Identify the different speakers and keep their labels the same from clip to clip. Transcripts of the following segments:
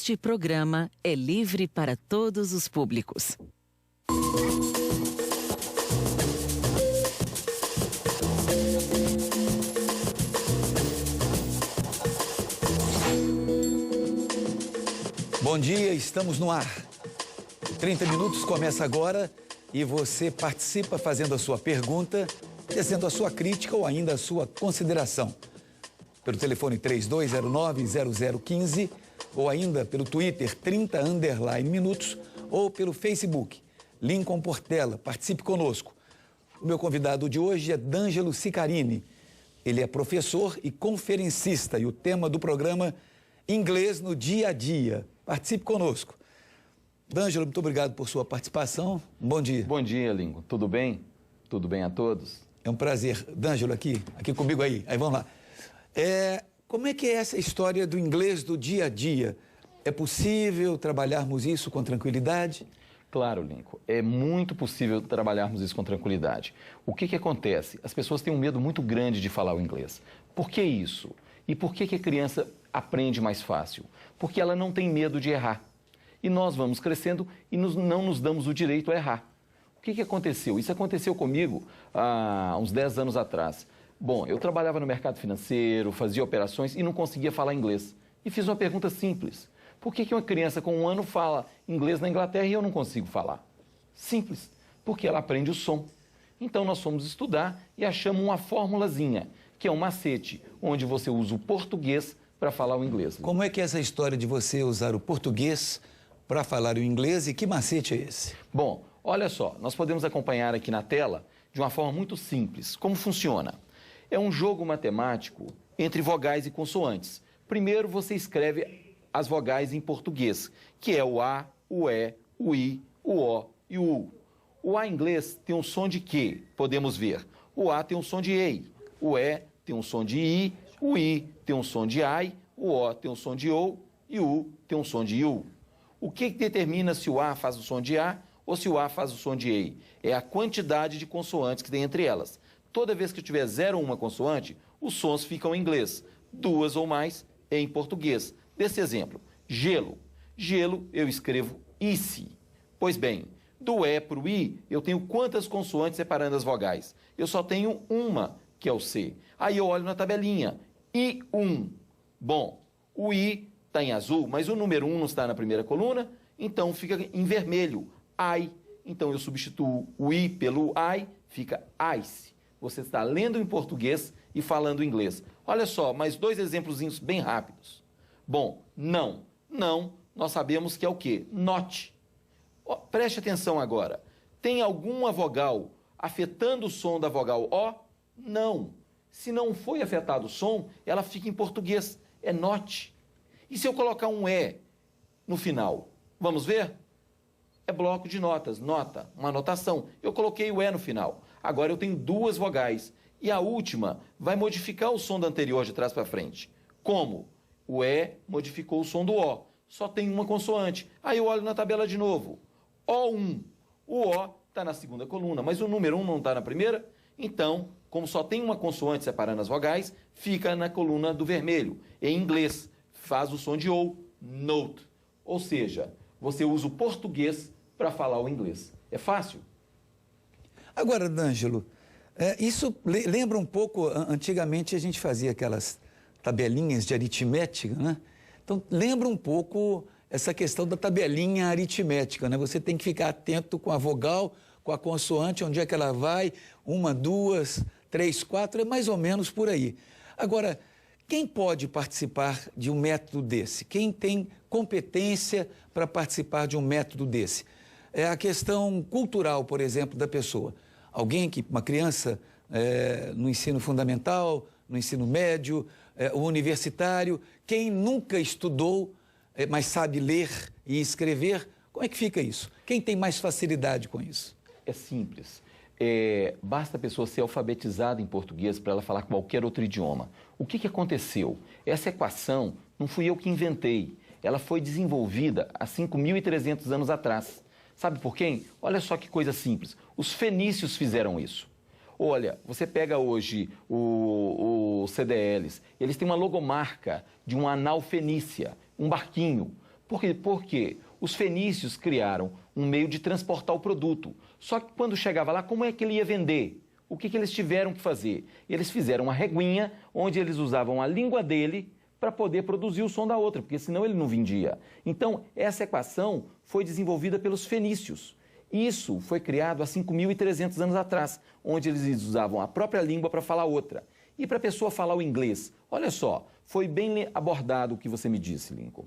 Speaker 1: Este programa é livre para todos os públicos.
Speaker 2: Bom dia, estamos no ar. 30 minutos começa agora e você participa fazendo a sua pergunta, tecendo a sua crítica ou ainda a sua consideração. Pelo telefone 3209-0015 ou ainda pelo Twitter 30_minutos ou pelo Facebook Lincoln Portela. Participe conosco. O meu convidado de hoje é D'Angelo Sicarini. Ele é professor e conferencista e o tema do programa Inglês no Dia a Dia. Participe conosco. D'Angelo, muito obrigado por sua participação. Bom dia.
Speaker 3: Bom dia, Lincoln. Tudo bem? Tudo bem a todos?
Speaker 2: É um prazer. D'Angelo, aqui comigo aí. Aí vamos lá. Como é que é essa história do inglês do dia a dia? É possível trabalharmos isso com tranquilidade?
Speaker 3: Claro, Lincoln. É muito possível trabalharmos isso com tranquilidade. O que acontece? As pessoas têm um medo muito grande de falar o inglês. Por que isso? E por que a criança aprende mais fácil? Porque ela não tem medo de errar. E nós vamos crescendo e não nos damos o direito a errar. O que aconteceu? Isso aconteceu comigo há uns 10 anos atrás. Bom, eu trabalhava no mercado financeiro, fazia operações e não conseguia falar inglês. E fiz uma pergunta simples. Por que uma criança com 1 ano fala inglês na Inglaterra e eu não consigo falar? Simples. Porque ela aprende o som. Então nós fomos estudar e achamos uma formulazinha, que é um macete, onde você usa o português para falar o inglês.
Speaker 2: Como é que é essa história de você usar o português para falar o inglês e que macete é esse?
Speaker 3: Bom, olha só, nós podemos acompanhar aqui na tela de uma forma muito simples. Como funciona? É um jogo matemático entre vogais e consoantes. Primeiro você escreve as vogais em português, que é o A, o E, o I, o O e o U. O A em inglês tem um som de Q, podemos ver. O A tem um som de EI, o E tem um som de I, o I tem um som de I, o O tem um som de O e o U tem um som de U. O que determina se o A faz o som de A ou se o A faz o som de EI? É a quantidade de consoantes que tem entre elas. Toda vez que tiver 0 ou uma consoante, os sons ficam em inglês. 2 ou mais em português. Desse exemplo, gelo. Gelo eu escrevo ice. Pois bem, do E para o I, eu tenho quantas consoantes separando as vogais? Eu só tenho uma, que é o C. Aí eu olho na tabelinha. I1. Bom, o I está em azul, mas o número 1 não está na primeira coluna, então fica em vermelho. I. Então eu substituo o I pelo I, fica ice. Você está lendo em português e falando inglês. Olha só, mais 2 exemplozinhos bem rápidos. Bom, não. Não, nós sabemos que é o quê? Not. Preste atenção agora. Tem alguma vogal afetando o som da vogal O? Não. Se não foi afetado o som, ela fica em português. É not. E se eu colocar um E no final? Vamos ver? É bloco de notas, nota, uma anotação. Eu coloquei o E no final. Agora eu tenho 2 vogais. E a última vai modificar o som da anterior de trás para frente. Como? O E modificou o som do O. Só tem uma consoante. Aí eu olho na tabela de novo. O1. O O está na segunda coluna, mas o número 1 não está na primeira. Então, como só tem uma consoante separando as vogais, fica na coluna do vermelho. Em inglês, faz o som de O, note. Ou seja, você usa o português para falar o inglês. É fácil?
Speaker 2: Agora, D'Angelo, isso lembra um pouco, antigamente a gente fazia aquelas tabelinhas de aritmética, né? Então, lembra um pouco essa questão da tabelinha aritmética, né? Você tem que ficar atento com a vogal, com a consoante, onde é que ela vai, 1, 2, 3, 4, é mais ou menos por aí. Agora, quem pode participar de um método desse? Quem tem competência para participar de um método desse? É a questão cultural, por exemplo, da pessoa. Uma criança no ensino fundamental, no ensino médio, universitário, quem nunca estudou, mas sabe ler e escrever, como é que fica isso? Quem tem mais facilidade com isso?
Speaker 3: É simples. Basta a pessoa ser alfabetizada em português para ela falar qualquer outro idioma. O que aconteceu? Essa equação não fui eu que inventei. Ela foi desenvolvida há 5.300 anos atrás. Sabe por quem? Olha só que coisa simples. Os fenícios fizeram isso. Olha, você pega hoje os CDLs, eles têm uma logomarca de um anal fenícia, um barquinho. Por quê? Porque os fenícios criaram um meio de transportar o produto. Só que quando chegava lá, como é que ele ia vender? O que eles tiveram que fazer? Eles fizeram uma reguinha onde eles usavam a língua dele para poder produzir o som da outra, porque senão ele não vendia. Então, essa equação foi desenvolvida pelos fenícios. Isso foi criado há 5.300 anos atrás, onde eles usavam a própria língua para falar outra. E para a pessoa falar o inglês, olha só, foi bem abordado o que você me disse, Lincoln.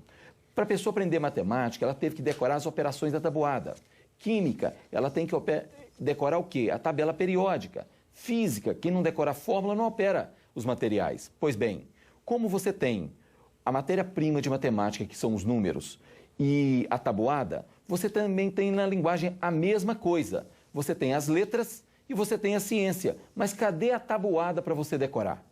Speaker 3: Para a pessoa aprender matemática, ela teve que decorar as operações da tabuada. Química, ela tem que decorar o quê? A tabela periódica. Física, quem não decora a fórmula não opera os materiais. Pois bem, como você tem a matéria-prima de matemática, que são os números, e a tabuada, você também tem na linguagem a mesma coisa. Você tem as letras e você tem a ciência. Mas cadê a tabuada para você decorar?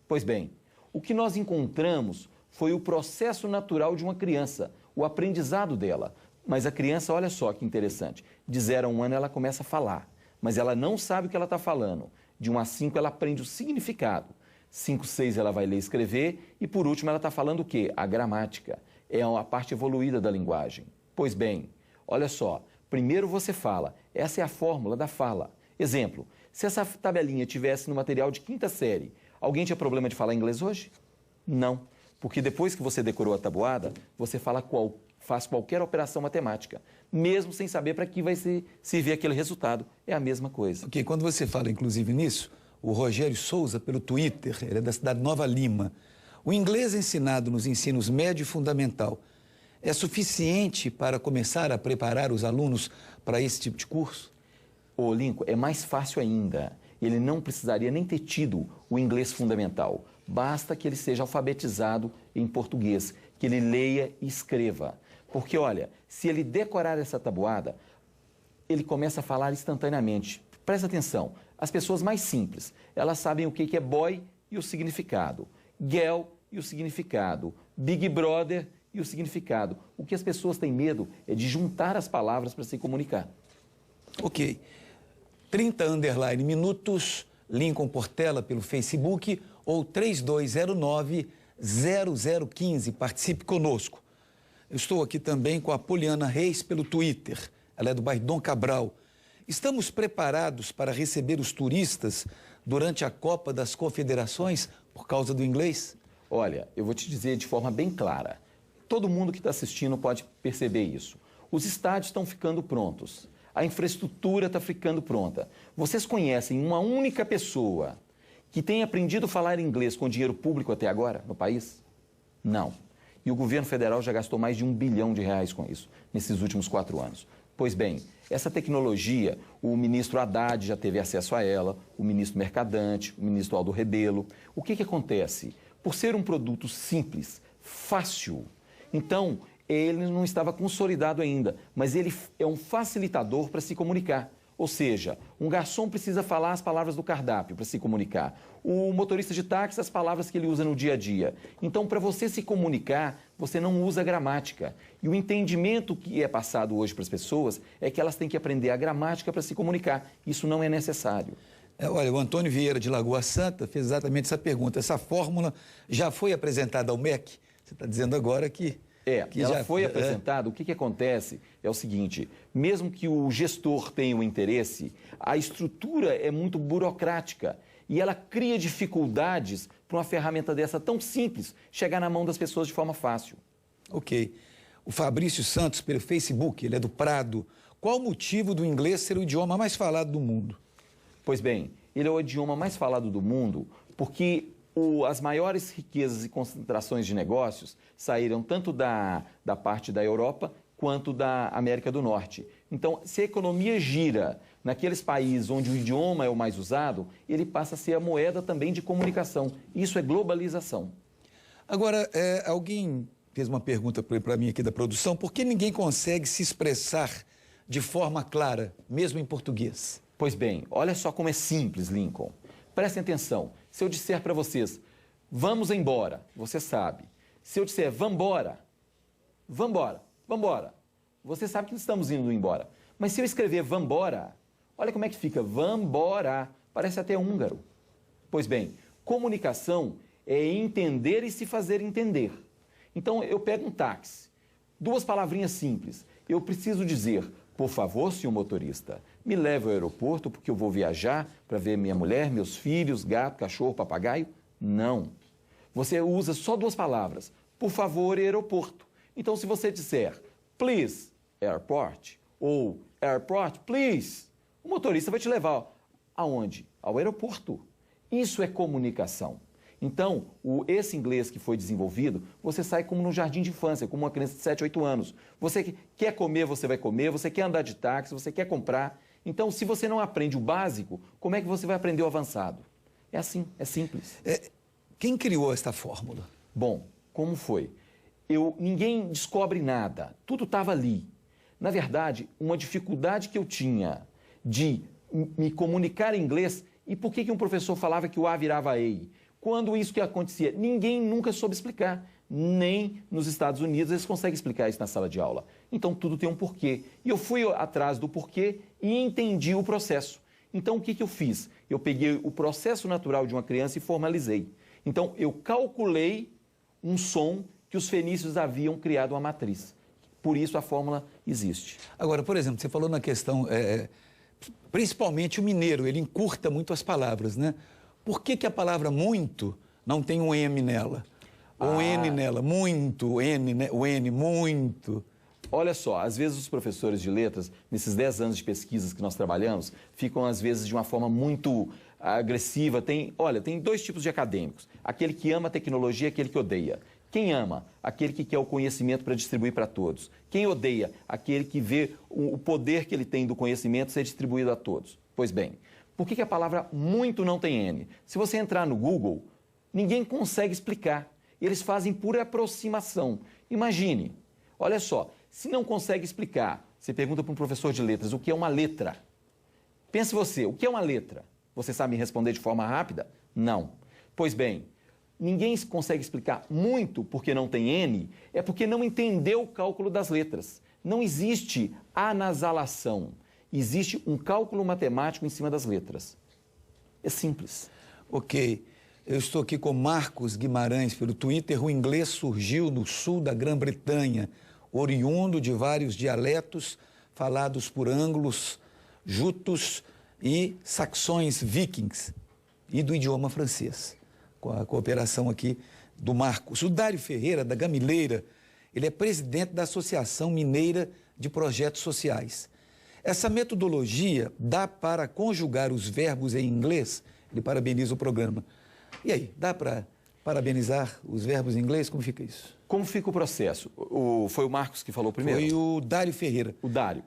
Speaker 3: Pois bem, o que nós encontramos foi o processo natural de uma criança, o aprendizado dela. Mas a criança, olha só que interessante, de 0 a 1 ano ela começa a falar, mas ela não sabe o que ela está falando. De 1 a 5 ela aprende o significado. 5, 6 ela vai ler e escrever e por último ela está falando o quê? A gramática. É a parte evoluída da linguagem. Pois bem, olha só, primeiro você fala, essa é a fórmula da fala. Exemplo, se essa tabelinha tivesse no material de 5ª série, alguém tinha problema de falar inglês hoje? Não, porque depois que você decorou a tabuada, você faz qualquer operação matemática, mesmo sem saber para que vai servir aquele resultado. É a mesma coisa.
Speaker 2: Ok, quando você fala inclusive nisso, o Rogério Souza, pelo Twitter, ele é da cidade de Nova Lima. O inglês ensinado nos ensinos médio e fundamental é suficiente para começar a preparar os alunos para esse tipo de curso?
Speaker 3: Ô, Lincoln, é mais fácil ainda. Ele não precisaria nem ter tido o inglês fundamental. Basta que ele seja alfabetizado em português, que ele leia e escreva. Porque, olha, se ele decorar essa tabuada, ele começa a falar instantaneamente. Presta atenção, as pessoas mais simples, elas sabem o que é boy e o significado, girl e o significado, Big Brother e o significado. O que as pessoas têm medo é de juntar as palavras para se comunicar.
Speaker 2: Ok. 30 minutos, Lincoln Portela pelo Facebook ou 3209-0015. Participe conosco. Eu estou aqui também com a Poliana Reis pelo Twitter. Ela é do bairro Dom Cabral. Estamos preparados para receber os turistas durante a Copa das Confederações por causa do inglês?
Speaker 3: Olha, eu vou te dizer de forma bem clara. Todo mundo que está assistindo pode perceber isso. Os estádios estão ficando prontos. A infraestrutura está ficando pronta. Vocês conhecem uma única pessoa que tenha aprendido a falar inglês com dinheiro público até agora no país? Não. E o governo federal já gastou mais de R$1 bilhão com isso, nesses últimos 4 anos. Pois bem, essa tecnologia, o ministro Haddad já teve acesso a ela, o ministro Mercadante, o ministro Aldo Rebelo. O que acontece? Por ser um produto simples, fácil, então ele não estava consolidado ainda, mas ele é um facilitador para se comunicar. Ou seja, um garçom precisa falar as palavras do cardápio para se comunicar. O motorista de táxi, as palavras que ele usa no dia a dia. Então, para você se comunicar, você não usa gramática. E o entendimento que é passado hoje para as pessoas é que elas têm que aprender a gramática para se comunicar. Isso não é necessário.
Speaker 2: Olha, o Antônio Vieira de Lagoa Santa fez exatamente essa pergunta. Essa fórmula já foi apresentada ao MEC? Você está dizendo agora que
Speaker 3: ela
Speaker 2: já
Speaker 3: foi apresentada. O que acontece é o seguinte, mesmo que o gestor tenha um interesse, a estrutura é muito burocrática e ela cria dificuldades para uma ferramenta dessa tão simples chegar na mão das pessoas de forma fácil.
Speaker 2: Ok. O Fabrício Santos, pelo Facebook, ele é do Prado. Qual o motivo do inglês ser o idioma mais falado do mundo?
Speaker 3: Pois bem, ele é o idioma mais falado do mundo porque as maiores riquezas e concentrações de negócios saíram tanto da parte da Europa quanto da América do Norte. Então, se a economia gira naqueles países onde o idioma é o mais usado, ele passa a ser a moeda também de comunicação. Isso é globalização.
Speaker 2: Agora, alguém fez uma pergunta para mim aqui da produção, por que ninguém consegue se expressar de forma clara, mesmo em português?
Speaker 3: Pois bem, olha só como é simples, Lincoln. Prestem atenção, se eu disser para vocês, vamos embora, você sabe. Se eu disser, vambora, vambora, vambora, você sabe que estamos indo embora. Mas se eu escrever vambora, olha como é que fica, vambora, parece até húngaro. Pois bem, comunicação é entender e se fazer entender. Então, eu pego um táxi, Duas palavrinhas simples. Eu preciso dizer, por favor, senhor motorista, me leve ao aeroporto porque eu vou viajar para ver minha mulher, meus filhos, gato, cachorro, papagaio. Não. Você usa só duas palavras. Por favor, aeroporto. Então, se você disser, please, airport, ou airport, please, o motorista vai te levar aonde? Ao aeroporto. Isso é comunicação. Então, esse inglês que foi desenvolvido, você sai como no jardim de infância, como uma criança de 7, 8 anos. Você quer comer, você vai comer, você quer andar de táxi, você quer comprar. Então, se você não aprende o básico, como é que você vai aprender o avançado? É assim, é simples.
Speaker 2: Quem criou esta fórmula?
Speaker 3: Bom, como foi? Ninguém descobre nada, tudo estava ali. Na verdade, uma dificuldade que eu tinha de me comunicar em inglês, e por que um professor falava que o A virava EI? Quando isso que acontecia, ninguém nunca soube explicar. Nem nos Estados Unidos eles conseguem explicar isso na sala de aula. Então, tudo tem um porquê. E eu fui atrás do porquê e entendi o processo. Então, o que eu fiz? Eu peguei o processo natural de uma criança e formalizei. Então, eu calculei um som que os fenícios haviam criado uma matriz. Por isso, a fórmula existe.
Speaker 2: Agora, por exemplo, você falou na questão, principalmente o mineiro, ele encurta muito as palavras, né? Por que a palavra muito não tem um M nela? Ou um N nela? Muito, o N, né? O N, muito.
Speaker 3: Olha só, às vezes os professores de letras, nesses 10 anos de pesquisas que nós trabalhamos, ficam às vezes de uma forma muito agressiva. Tem dois tipos de acadêmicos. Aquele que ama a tecnologia e aquele que odeia. Quem ama? Aquele que quer o conhecimento para distribuir para todos. Quem odeia? Aquele que vê o poder que ele tem do conhecimento ser distribuído a todos. Pois bem, por que a palavra muito não tem N? Se você entrar no Google, ninguém consegue explicar. Eles fazem por aproximação. Imagine, olha só, se não consegue explicar, você pergunta para um professor de letras o que é uma letra. Pense você, o que é uma letra? Você sabe me responder de forma rápida? Não. Pois bem, ninguém consegue explicar muito porque não tem N, é porque não entendeu o cálculo das letras. Não existe anasalação. Existe um cálculo matemático em cima das letras. É simples.
Speaker 2: Ok. Eu estou aqui com Marcos Guimarães pelo Twitter. O inglês surgiu no sul da Grã-Bretanha, oriundo de vários dialetos falados por anglos, jutos e saxões vikings e do idioma francês, com a cooperação aqui do Marcos. O Dário Ferreira, da Gamileira, ele é presidente da Associação Mineira de Projetos Sociais. Essa metodologia dá para conjugar os verbos em inglês? Ele parabeniza o programa. E aí, dá para parabenizar os verbos em inglês? Como fica isso?
Speaker 3: Como fica o processo? Foi o Marcos que falou primeiro?
Speaker 2: Foi o Dário Ferreira.
Speaker 3: O Dário.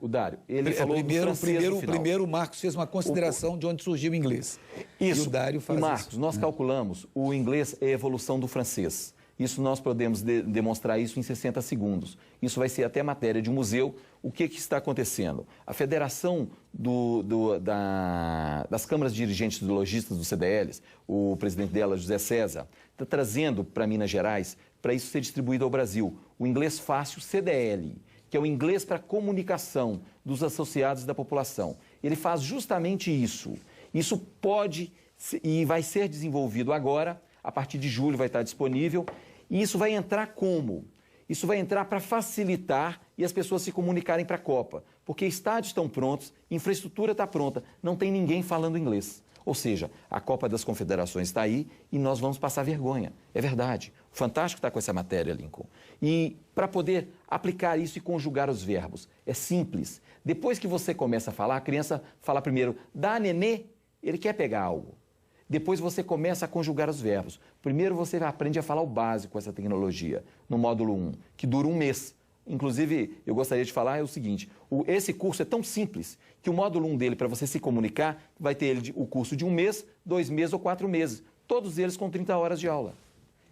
Speaker 3: Ele falou
Speaker 2: primeiro o Marcos fez uma consideração de onde surgiu o inglês.
Speaker 3: Isso.
Speaker 2: E o Dário faz
Speaker 3: Marcos,
Speaker 2: isso.
Speaker 3: nós calculamos, o inglês é a evolução do francês. Isso nós podemos demonstrar isso em 60 segundos. Isso vai ser até matéria de um museu. O que está acontecendo? A Federação das Câmaras Dirigentes de Lojistas do CDLs, o presidente dela, José César, está trazendo para Minas Gerais, para isso ser distribuído ao Brasil, o inglês fácil CDL, que é o inglês para comunicação dos associados da população. Ele faz justamente isso. Isso pode e vai ser desenvolvido agora, a partir de julho vai estar disponível. E isso vai entrar como? Isso vai entrar para facilitar e as pessoas se comunicarem para a Copa. Porque estádios estão prontos, infraestrutura está pronta, não tem ninguém falando inglês. Ou seja, a Copa das Confederações está aí e nós vamos passar vergonha. É verdade. O Fantástico está com essa matéria, Lincoln. E para poder aplicar isso e conjugar os verbos, é simples. Depois que você começa a falar, a criança fala primeiro, dá nenê, ele quer pegar algo. Depois você começa a conjugar os verbos. Primeiro você aprende a falar o básico com essa tecnologia, no módulo 1, que dura um mês. Inclusive, eu gostaria de falar o seguinte, esse curso é tão simples que o módulo 1 dele, para você se comunicar, vai ter o curso de 1 mês, 2 meses ou 4 meses. Todos eles com 30 horas de aula.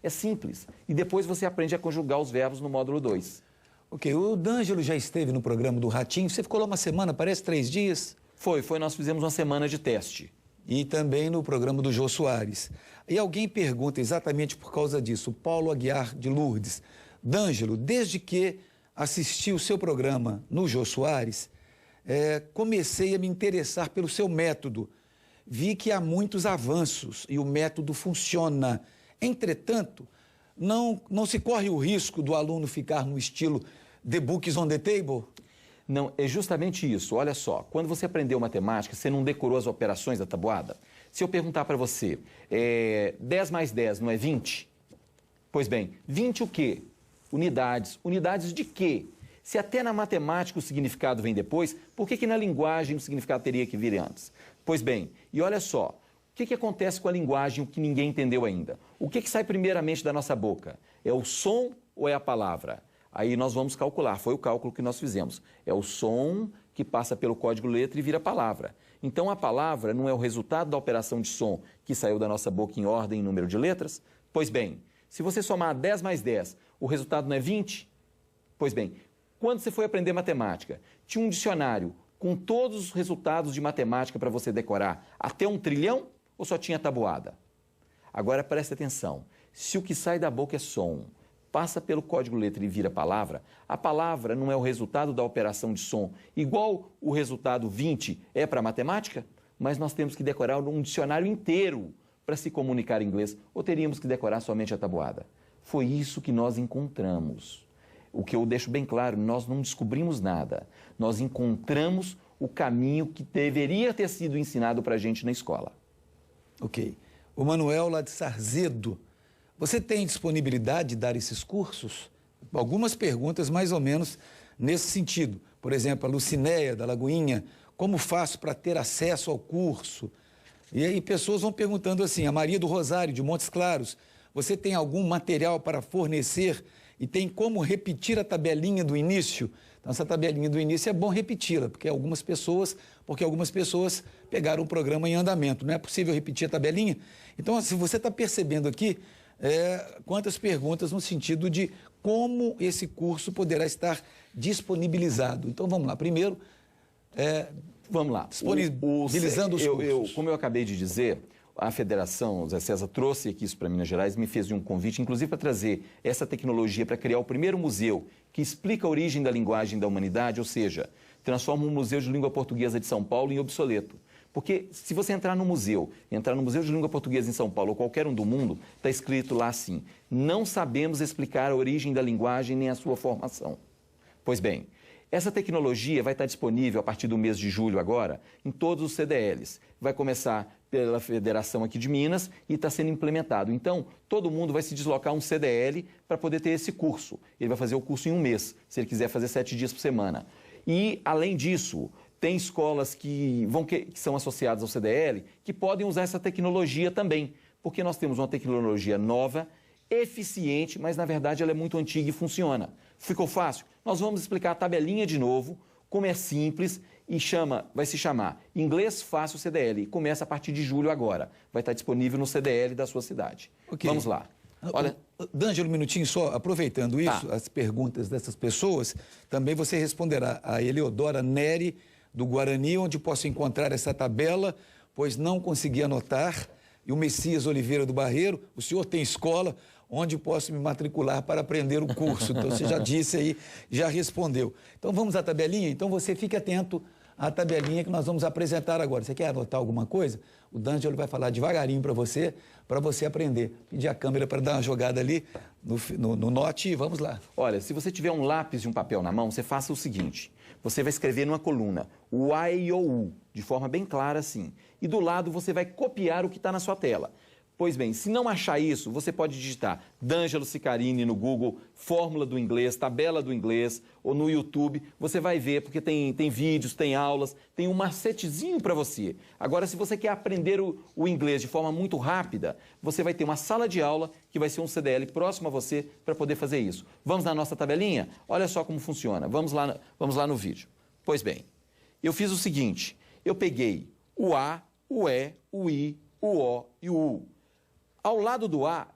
Speaker 3: É simples. E depois você aprende a conjugar os verbos no módulo 2.
Speaker 2: Ok, o D'Angelo já esteve no programa do Ratinho. Você ficou lá uma semana, parece 3 dias?
Speaker 3: Foi. Nós fizemos uma semana de teste.
Speaker 2: E também no programa do Jô Soares. E alguém pergunta exatamente por causa disso, o Paulo Aguiar de Lourdes. D'Angelo, desde que assisti o seu programa no Jô Soares, comecei a me interessar pelo seu método. Vi que há muitos avanços e o método funciona. Entretanto, não se corre o risco do aluno ficar no estilo The book is on the table?
Speaker 3: Não, é justamente isso. Olha só, quando você aprendeu matemática, você não decorou as operações da tabuada? Se eu perguntar para você, 10 mais 10 não é 20? Pois bem, 20 o quê? Unidades. Unidades de quê? Se até na matemática o significado vem depois, por que na linguagem o significado teria que vir antes? Pois bem, e olha só, o que acontece com a linguagem, o que ninguém entendeu ainda? O que sai primeiramente da nossa boca? É o som ou é a palavra? Aí nós vamos calcular, foi o cálculo que nós fizemos. É o som que passa pelo código letra e vira palavra. Então a palavra não é o resultado da operação de som que saiu da nossa boca em ordem e número de letras? Pois bem, se você somar 10 mais 10, o resultado não é 20? Pois bem, quando você foi aprender matemática, tinha um dicionário com todos os resultados de matemática para você decorar até 1 trilhão ou só tinha tabuada? Agora preste atenção, se o que sai da boca é som, passa pelo código letra e vira palavra, a palavra não é o resultado da operação de som, igual o resultado 20 é para matemática, mas nós temos que decorar um dicionário inteiro para se comunicar em inglês, ou teríamos que decorar somente a tabuada? Foi isso que nós encontramos. O que eu deixo bem claro, nós não descobrimos nada, nós encontramos o caminho que deveria ter sido ensinado para a gente na escola.
Speaker 2: Ok. O Manuel, lá de Sarzedo, você tem disponibilidade de dar esses cursos? Algumas perguntas mais ou menos nesse sentido. Por exemplo, a Lucinéia, da Lagoinha, como faço para ter acesso ao curso? E aí pessoas vão perguntando assim, a Maria do Rosário, de Montes Claros, você tem algum material para fornecer e tem como repetir a tabelinha do início? Então, essa tabelinha do início é bom repeti-la, porque algumas pessoas pegaram o programa em andamento. Não é possível repetir a tabelinha? Então, se você está percebendo aqui, quantas perguntas no sentido de como esse curso poderá estar disponibilizado. Então, vamos lá. Primeiro,
Speaker 3: vamos lá.
Speaker 2: Disponibilizando os cursos.
Speaker 3: Como eu acabei de dizer, a Federação, o Zé César, trouxe aqui isso para Minas Gerais, me fez um convite, inclusive para trazer essa tecnologia para criar o primeiro museu que explica a origem da linguagem da humanidade, ou seja, transforma o Museu de Língua Portuguesa de São Paulo em obsoleto. Porque se você entrar no Museu de Língua Portuguesa em São Paulo ou qualquer um do mundo, está escrito lá assim, não sabemos explicar a origem da linguagem nem a sua formação. Pois bem, essa tecnologia vai estar disponível a partir do mês de julho agora em todos os CDLs. Vai começar pela Federação aqui de Minas e está sendo implementado. Então, todo mundo vai se deslocar a um CDL para poder ter esse curso. Ele vai fazer o curso em um mês, se ele quiser fazer 7 dias por semana. E, além disso, tem escolas que são associadas ao CDL que podem usar essa tecnologia também, porque nós temos uma tecnologia nova, eficiente, mas, na verdade, ela é muito antiga e funciona. Ficou fácil? Nós vamos explicar a tabelinha de novo, como é simples e vai se chamar Inglês Fácil CDL. Começa a partir de julho agora. Vai estar disponível no CDL da sua cidade. Okay. Vamos lá.
Speaker 2: Olha, D'Angelo, um minutinho só, aproveitando isso, as perguntas dessas pessoas, também você responderá a Eleodora Neri, do Guarani, onde posso encontrar essa tabela, pois não consegui anotar, e o Messias Oliveira do Barreiro, o senhor tem escola onde posso me matricular para aprender o curso. Então, você já disse aí, já respondeu. Então, vamos à tabelinha? Então, você fique atento à tabelinha que nós vamos apresentar agora. Você quer anotar alguma coisa? O D'Angelo vai falar devagarinho para você aprender. Pedir a câmera para dar uma jogada ali no note e vamos lá.
Speaker 3: Olha, se você tiver um lápis e um papel na mão, você faça o seguinte. Você vai escrever numa coluna o A, E, I, O, U, de forma bem clara assim. E do lado você vai copiar o que está na sua tela. Pois bem, se não achar isso, você pode digitar D'Angelo Sicarini no Google, fórmula do inglês, tabela do inglês, ou no YouTube. Você vai ver, porque tem vídeos, tem aulas, tem um macetezinho para você. Agora, se você quer aprender o inglês de forma muito rápida, você vai ter uma sala de aula que vai ser um CDL próximo a você para poder fazer isso. Vamos na nossa tabelinha? Olha só como funciona. Vamos lá no vídeo. Pois bem, eu fiz o seguinte. Eu peguei o A, o E, o I, o O e o U. Ao lado do A,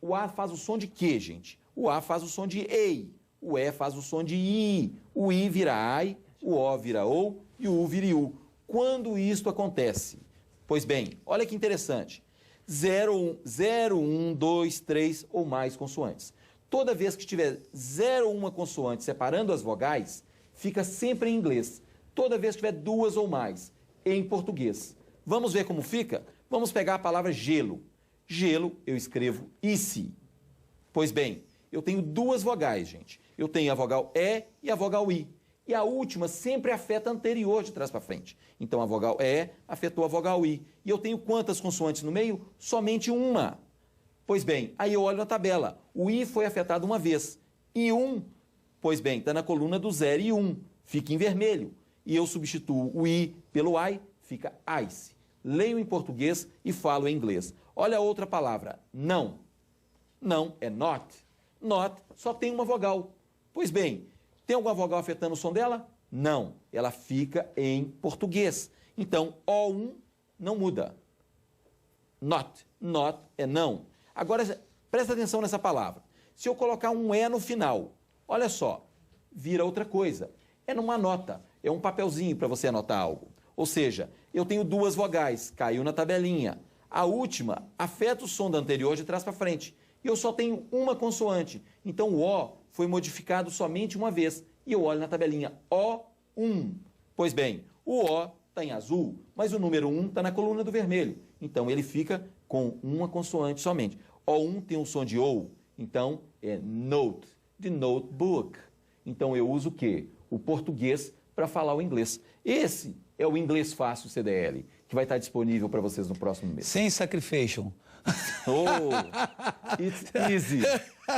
Speaker 3: o A faz o som de quê, gente? O A faz o som de EI, o E faz o som de I, o I vira AI, o O vira OU e o U vira IU. Quando isto acontece? Pois bem, olha que interessante. 0, 1, 2, 3 ou mais consoantes. Toda vez que tiver 0 ou uma consoante separando as vogais, fica sempre em inglês. Toda vez que tiver 2 ou mais, em português. Vamos ver como fica? Vamos pegar a palavra gelo. Gelo, eu escrevo ICE. Pois bem, eu tenho 2 vogais, gente. Eu tenho a vogal E e a vogal I. E a última sempre afeta a anterior de trás para frente. Então, a vogal E afetou a vogal I. E eu tenho quantas consoantes no meio? Somente uma. Pois bem, aí eu olho na tabela. O I foi afetado uma vez. I1, pois bem, está na coluna do 0 e 1. Fica em vermelho. E eu substituo o I pelo I, fica ice. Leio em português e falo em inglês. Olha a outra palavra, não. Não é not. Not só tem uma vogal. Pois bem, tem alguma vogal afetando o som dela? Não. Ela fica em português. Então, O1 não muda. Not. Not é não. Agora, presta atenção nessa palavra. Se eu colocar um E no final, olha só, vira outra coisa. É numa nota. É um papelzinho para você anotar algo. Ou seja, eu tenho duas vogais, caiu na tabelinha. A última afeta o som da anterior de trás para frente. E eu só tenho uma consoante. Então o O foi modificado somente uma vez. E eu olho na tabelinha O1. Pois bem, o O está em azul, mas o número 1 está na coluna do vermelho. Então ele fica com uma consoante somente. O1 tem um som de OU, então é note, de notebook. Então eu uso o quê? O português para falar o inglês. Esse é o Inglês Fácil CDL, que vai estar disponível para vocês no próximo mês.
Speaker 2: Sem sacrification.
Speaker 3: Oh, it's easy.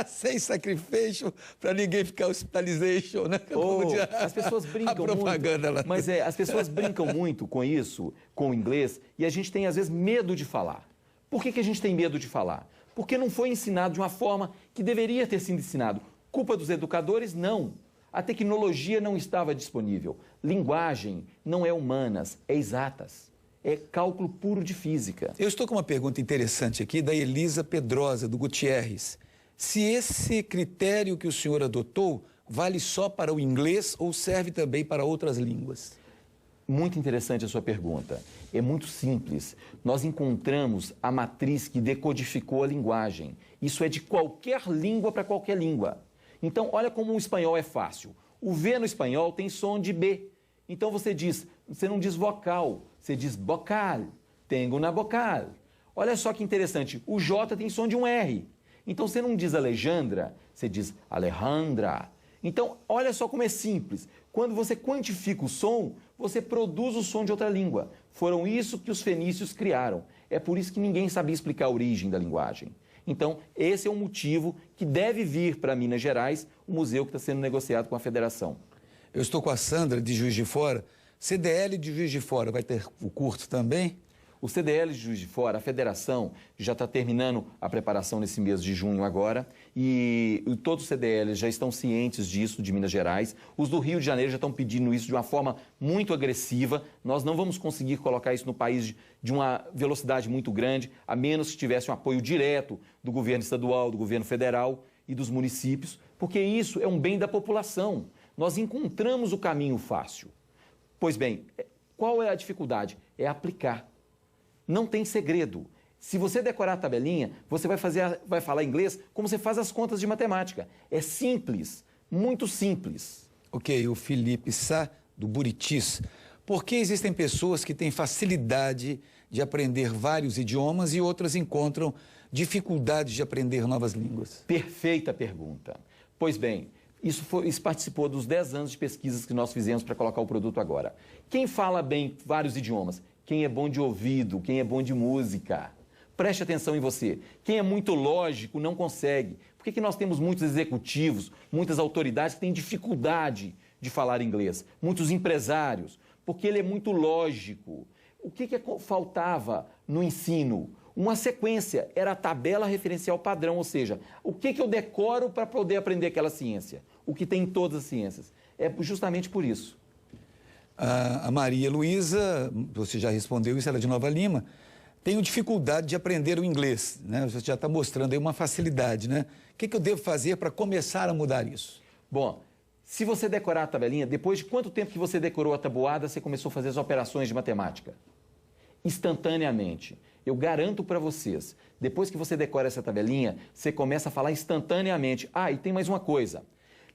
Speaker 2: Sem sacrification, para ninguém ficar hospitalization, né?
Speaker 3: Oh, as pessoas brincam
Speaker 2: a propaganda
Speaker 3: muito.
Speaker 2: lá.
Speaker 3: Mas as pessoas brincam muito com isso, com o inglês, e a gente tem, às vezes, medo de falar. Por que a gente tem medo de falar? Porque não foi ensinado de uma forma que deveria ter sido ensinado. Culpa dos educadores? Não. A tecnologia não estava disponível. Linguagem não é humanas, é exatas. É cálculo puro de física.
Speaker 2: Eu estou com uma pergunta interessante aqui da Elisa Pedrosa, do Gutierrez. Se esse critério que o senhor adotou vale só para o inglês ou serve também para outras línguas?
Speaker 3: Muito interessante a sua pergunta. É muito simples. Nós encontramos a matriz que decodificou a linguagem. Isso é de qualquer língua para qualquer língua. Então, olha como o espanhol é fácil. O V no espanhol tem som de B. Então você não diz vocal, você diz bocal. Tenho na bocal. Olha só que interessante. O J tem som de um R. Então você não diz Alejandra, você diz Alejandra. Então, olha só como é simples. Quando você quantifica o som, você produz o som de outra língua. Foram isso que os fenícios criaram. É por isso que ninguém sabia explicar a origem da linguagem. Então, esse é um motivo que deve vir para Minas Gerais, o museu que está sendo negociado com a federação.
Speaker 2: Eu estou com a Sandra, de Juiz de Fora. CDL de Juiz de Fora vai ter o curso também?
Speaker 3: O CDL de Juiz de Fora, a federação, já está terminando a preparação nesse mês de junho agora e todos os CDLs já estão cientes disso, de Minas Gerais. Os do Rio de Janeiro já estão pedindo isso de uma forma muito agressiva. Nós não vamos conseguir colocar isso no país de uma velocidade muito grande, a menos que tivesse um apoio direto do governo estadual, do governo federal e dos municípios, porque isso é um bem da população. Nós encontramos o caminho fácil. Pois bem, qual é a dificuldade? É aplicar. Não tem segredo. Se você decorar a tabelinha, você vai falar inglês como você faz as contas de matemática. É simples, muito simples.
Speaker 2: Ok, o Felipe Sá, do Buritis. Por que existem pessoas que têm facilidade de aprender vários idiomas e outras encontram dificuldade de aprender novas línguas?
Speaker 3: Perfeita pergunta. Pois bem, isso participou dos 10 anos de pesquisas que nós fizemos para colocar o produto agora. Quem fala bem vários idiomas? Quem é bom de ouvido, quem é bom de música. Preste atenção em você. Quem é muito lógico não consegue. Por que nós temos muitos executivos, muitas autoridades que têm dificuldade de falar inglês? Muitos empresários, porque ele é muito lógico. O que faltava no ensino? Uma sequência, era a tabela referencial padrão, ou seja, o que eu decoro para poder aprender aquela ciência? O que tem em todas as ciências. É justamente por isso.
Speaker 2: A Maria Luísa, você já respondeu isso, ela é de Nova Lima, tenho dificuldade de aprender o inglês, né? Você já está mostrando aí uma facilidade, né? O que eu devo fazer para começar a mudar isso?
Speaker 3: Bom, se você decorar a tabelinha, depois de quanto tempo que você decorou a tabuada, você começou a fazer as operações de matemática? Instantaneamente. Eu garanto para vocês, depois que você decora essa tabelinha, você começa a falar instantaneamente. Ah, e tem mais uma coisa.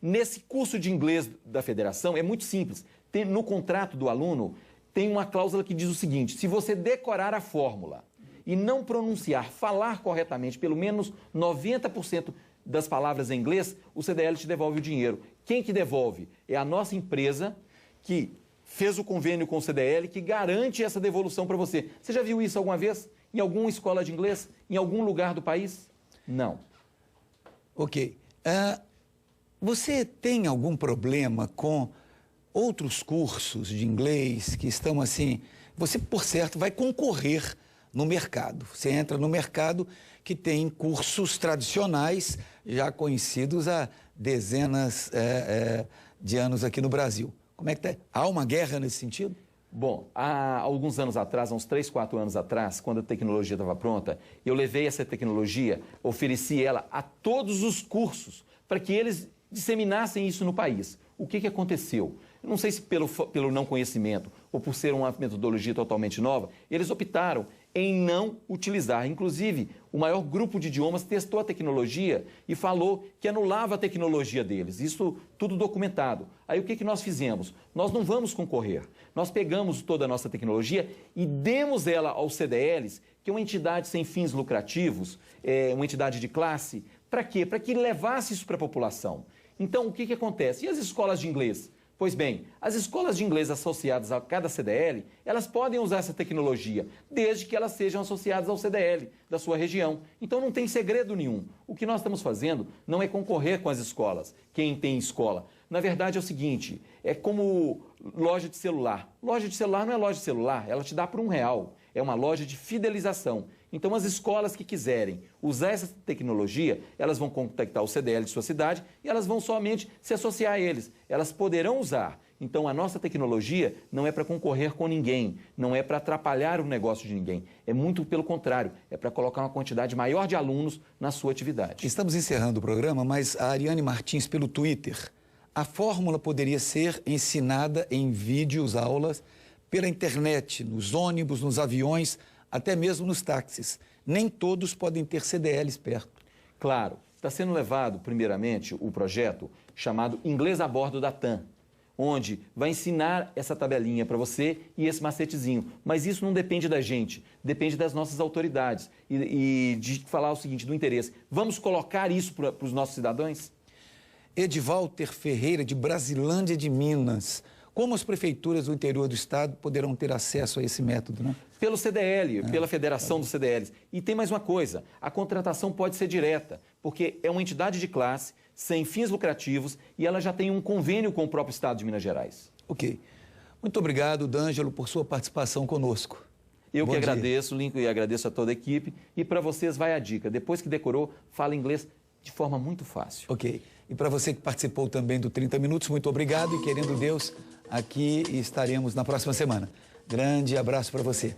Speaker 3: Nesse curso de inglês da federação, é muito simples. No contrato do aluno, tem uma cláusula que diz o seguinte: se você decorar a fórmula e não pronunciar, falar corretamente, pelo menos 90% das palavras em inglês, o CDL te devolve o dinheiro. Quem que devolve? É a nossa empresa que fez o convênio com o CDL, que garante essa devolução para você. Você já viu isso alguma vez? Em alguma escola de inglês? Em algum lugar do país? Não.
Speaker 2: Ok. Você tem algum problema com outros cursos de inglês que estão assim... Você, por certo, vai concorrer no mercado. Você entra no mercado que tem cursos tradicionais, já conhecidos há dezenas de anos aqui no Brasil. Como é que tá? Há uma guerra nesse sentido?
Speaker 3: Bom, há alguns anos atrás, há uns 3, 4 anos atrás, quando a tecnologia estava pronta, eu levei essa tecnologia, ofereci ela a todos os cursos para que eles disseminassem isso no país. O que aconteceu? Eu não sei se pelo não conhecimento ou por ser uma metodologia totalmente nova, eles optaram em não utilizar. Inclusive, o maior grupo de idiomas testou a tecnologia e falou que anulava a tecnologia deles. Isso tudo documentado. Aí o que nós fizemos? Nós não vamos concorrer. Nós pegamos toda a nossa tecnologia e demos ela aos CDLs, que é uma entidade sem fins lucrativos, uma entidade de classe. Para quê? Para que levasse isso para a população. Então, o que acontece? E as escolas de inglês? Pois bem, as escolas de inglês associadas a cada CDL, elas podem usar essa tecnologia, desde que elas sejam associadas ao CDL da sua região. Então não tem segredo nenhum. O que nós estamos fazendo não é concorrer com as escolas, quem tem escola. Na verdade é o seguinte, é como loja de celular. Loja de celular não é loja de celular, ela te dá por R$1. É uma loja de fidelização. Então, as escolas que quiserem usar essa tecnologia, elas vão contactar o CDL de sua cidade e elas vão somente se associar a eles. Elas poderão usar. Então, a nossa tecnologia não é para concorrer com ninguém, não é para atrapalhar o negócio de ninguém. É muito pelo contrário, é para colocar uma quantidade maior de alunos na sua atividade.
Speaker 2: Estamos encerrando o programa, mas a Ariane Martins, pelo Twitter, a fórmula poderia ser ensinada em vídeos, aulas, pela internet, nos ônibus, nos aviões, até mesmo nos táxis. Nem todos podem ter CDLs perto.
Speaker 3: Claro, está sendo levado, primeiramente, o projeto chamado Inglês a Bordo da TAM, onde vai ensinar essa tabelinha para você e esse macetezinho. Mas isso não depende da gente, depende das nossas autoridades. E de falar o seguinte, do interesse, vamos colocar isso para os nossos cidadãos?
Speaker 2: Edivalter Ferreira, de Brasilândia de Minas. Como as prefeituras do interior do estado poderão ter acesso a esse método, né?
Speaker 3: Pelo CDL, pela Federação dos CDLs. E tem mais uma coisa, a contratação pode ser direta, porque é uma entidade de classe, sem fins lucrativos, e ela já tem um convênio com o próprio estado de Minas Gerais.
Speaker 2: Ok. Muito obrigado, D'Angelo, por sua participação conosco.
Speaker 3: Eu que agradeço, Lincoln, e agradeço a toda a equipe. E para vocês vai a dica, depois que decorou, fala inglês de forma muito fácil.
Speaker 2: Ok. E para você que participou também do 30 Minutos, muito obrigado e querendo Deus, aqui estaremos na próxima semana. Grande abraço para você.